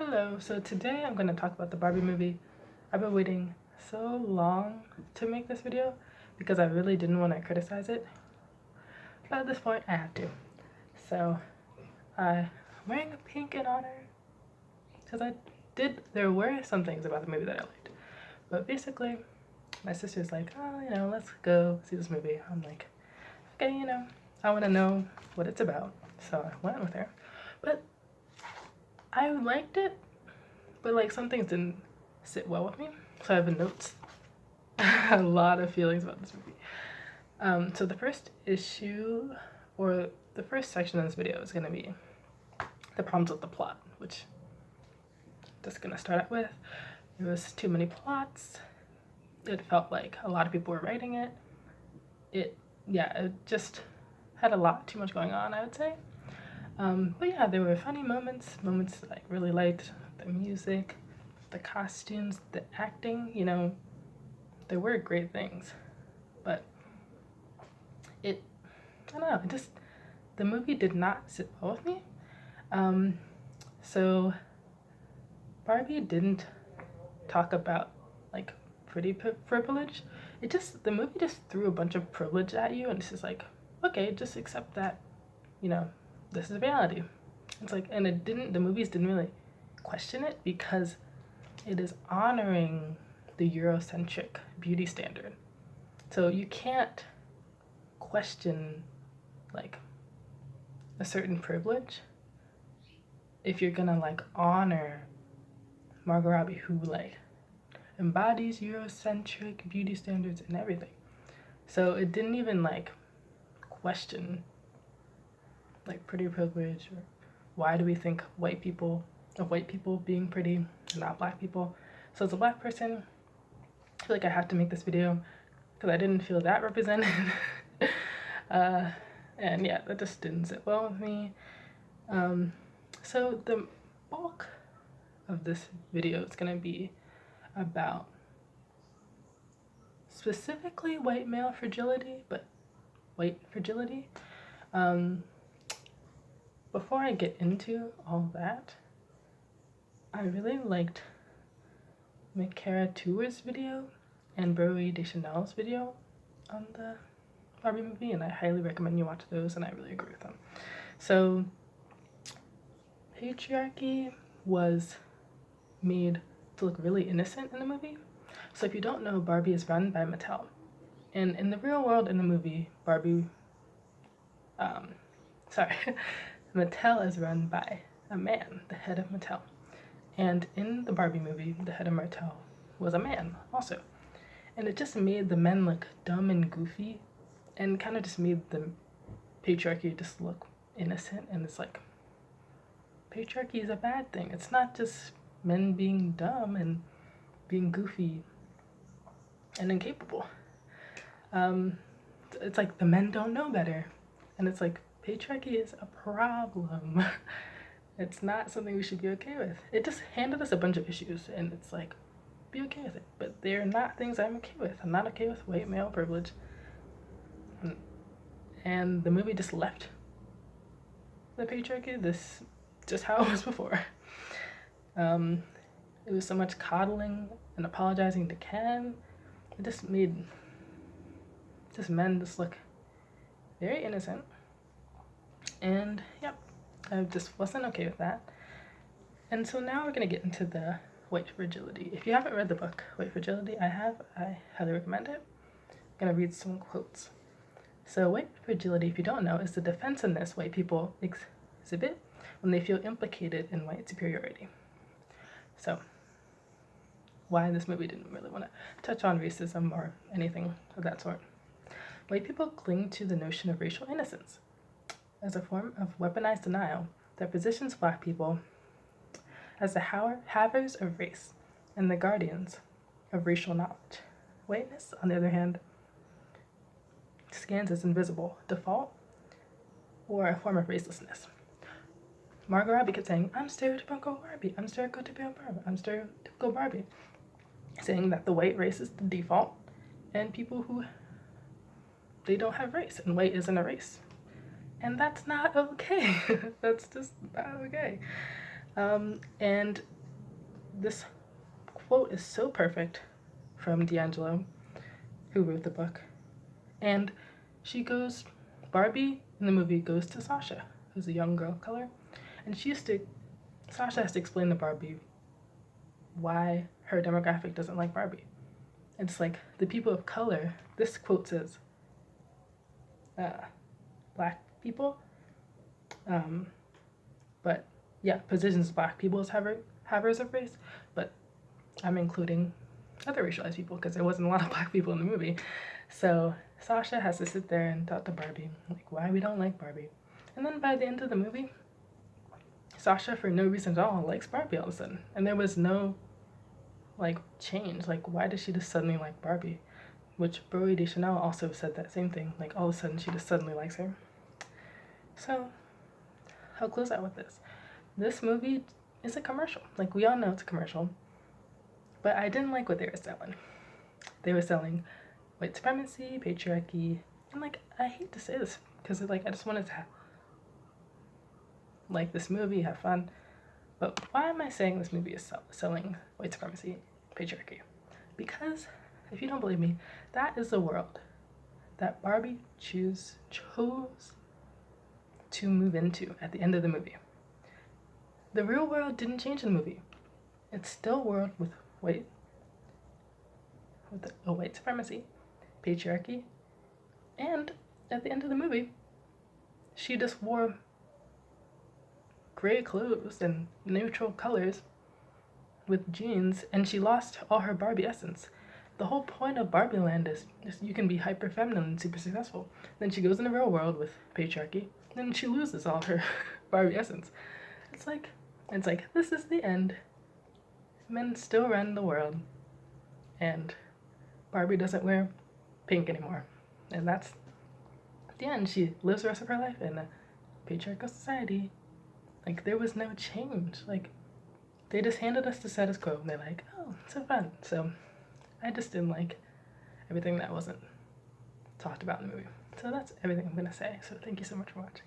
Hello, so today I'm going to talk about the Barbie movie. I've been waiting so long to make this video because I really didn't want to criticize it, but at this point I have to. So I'm wearing a pink in honor because there were some things about the movie that I liked, but basically my sister's like, oh, let's go see this movie. I'm like, okay, I want to know what it's about, so I went with her, but I liked it, but like some things didn't sit well with me, so I have notes. A lot of feelings about this movie. So the first issue, or the first section of this video, is going to be the problems with the plot, which I'm just going to start out with. There was too many plots. It felt like a lot of people were writing it. It just had a lot too much going on, I would say. But yeah, there were funny moments that I really liked. The music, the costumes, the acting, there were great things. But I don't know, the movie did not sit well with me. So Barbie didn't talk about like pretty privilege. The movie just threw a bunch of privilege at you, and it's just like, okay, just accept that, this is reality. It's like, and the movies didn't really question it because it is honoring the Eurocentric beauty standard. So you can't question like a certain privilege if you're gonna like honor Margot Robbie, who like embodies Eurocentric beauty standards and everything. So it didn't even like question like pretty privilege, or why do we think white people being pretty and not black people. So as a black person, I feel like I have to make this video because I didn't feel that represented. And yeah, that just didn't sit well with me. So the bulk of this video is gonna be about specifically white male fragility, but white fragility. Before I get into all that, I really liked Micara Tour's video and Barbie Deschanel's video on the Barbie movie, and I highly recommend you watch those, and I really agree with them. So patriarchy was made to look really innocent in the movie. So if you don't know, Barbie is run by Mattel, and in the real world, in the movie, Mattel is run by a man, the head of Mattel. And in the Barbie movie, the head of Mattel was a man also. And it just made the men look dumb and goofy, and kind of just made the patriarchy just look innocent. And it's like, patriarchy is a bad thing. It's not just men being dumb and being goofy and incapable. It's like the men don't know better. And it's like, patriarchy is a problem. It's not something we should be okay with. It just handed us a bunch of issues, and it's like, be okay with it. But they're not things I'm okay with. I'm not okay with white male privilege. And the movie just left the patriarchy just how it was before. It was so much coddling and apologizing to Ken. It just made men just look very innocent. And yep, I just wasn't okay with that. And so now we're gonna get into the White Fragility. If you haven't read the book White Fragility, I highly recommend it. I'm gonna read some quotes. So white fragility, if you don't know, is the defensiveness white people exhibit when they feel implicated in white superiority. So why this movie didn't really want to touch on racism or anything of that sort. White people cling to the notion of racial innocence as a form of weaponized denial that positions black people as the havers of race and the guardians of racial knowledge. Whiteness, on the other hand, scans as invisible default or a form of racelessness. Margot Robbie kept saying, I'm stereotypical Barbie, I'm stereotypical Barbie, I'm stereotypical Barbie, saying that the white race is the default and people who they don't have race, and white isn't a race. And that's not okay. That's just not okay. And this quote is so perfect from D'Angelo, who wrote the book. And she goes, Barbie in the movie goes to Sasha, who's a young girl of color, and Sasha has to explain to Barbie why her demographic doesn't like Barbie. It's like the people of color, this quote says, black people, but yeah, positions black people as havers of race, but I'm including other racialized people because there wasn't a lot of black people in the movie. So Sasha has to sit there and talk to Barbie, like why we don't like Barbie. And then by the end of the movie, Sasha, for no reason at all, likes Barbie all of a sudden. And there was no like change. Like, why does she just suddenly like Barbie? Which Brody Deschanel also said that same thing. Like, all of a sudden, she just suddenly likes her. So, I'll close out with this. This movie is a commercial. Like, we all know it's a commercial. But I didn't like what they were selling. They were selling white supremacy, patriarchy, and like, I hate to say this because like, I just wanted to like this movie, have fun. But why am I saying this movie is selling white supremacy, patriarchy? Because, if you don't believe me, that is the world that Barbie chose to move into at the end of the movie. The real world didn't change in the movie. It's still a world with a white supremacy, patriarchy, and at the end of the movie, she just wore gray clothes and neutral colors with jeans, and she lost all her Barbie essence. The whole point of Barbie Land is you can be hyper feminine and super successful. Then she goes in the real world with patriarchy, then she loses all her Barbie essence. It's like this is the end. Men still run the world, and Barbie doesn't wear pink anymore, and that's the end. She lives the rest of her life in a patriarchal society. Like, there was no change. Like, they just handed us the status quo, and they're like, oh, so fun. So I just didn't like everything that wasn't talked about in the movie. So that's everything I'm gonna say. So thank you so much for watching.